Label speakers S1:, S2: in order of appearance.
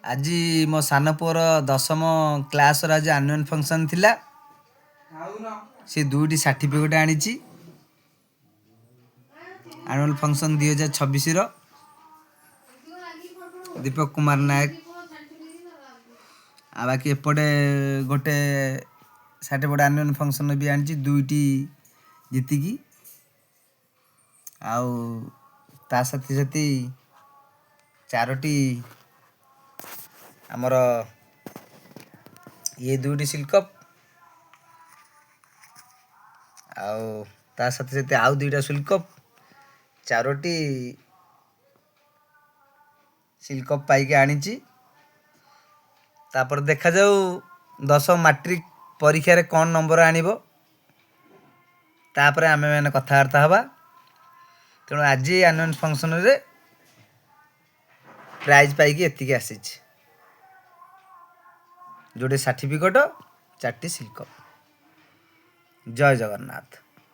S1: ଆଜି ମୋ ସାନ ପୁଅର 10ମ କ୍ଲାସ୍ର ଆଜି ଆନୁଆଲ୍ ଫଙ୍କସନ୍ ଥିଲା। ସେ 2ଟି ସାର୍ଟିଫିକେଟ୍ ଆଣିଛି ଆନୁଆଲ୍ ଫଙ୍କସନ୍ 2026ର। ଦୀପକ କୁମାର ନାୟକ। ଆଉ ବାକି ଏପଟେ ଗୋଟେ ସାର୍ଟିଫିକେଟ୍ ଆନୁଆଲ୍ ଫଙ୍କସନ୍ ବି ଆଣିଛି 2ଟି ଜିତିକି। ଆଉ ତା ସାଥି 4ଟି ଆମର ଇଏ 2ଟି ସିଲ୍ଡ କପ୍ ଆଉ ତା ସାଥି ଆଉ 2ଟା ସିଲ୍ଡ କପ୍ 4ଟି ସିଲ୍ଡ କପ୍ ପାଇକି ଆଣିଛି। ତାପରେ ଦେଖାଯାଉ 10 ମାଟ୍ରିକ ପରୀକ୍ଷାରେ କ'ଣ ନମ୍ବର ଆଣିବ, ତାପରେ ଆମେମାନେ କଥାବାର୍ତ୍ତା ହେବା। ତେଣୁ ଆଜି ଆନୁଆଲ୍ ଫଙ୍କସନ୍ରେ ପ୍ରାଇଜ୍ ପାଇକି ଏତିକି ଆସିଛି, 2ଟି ସାର୍ଟିଫିକେଟ୍ 4ଟି ସିଲ୍ଡ କପ୍। ଜୟ ଜଗନ୍ନାଥ।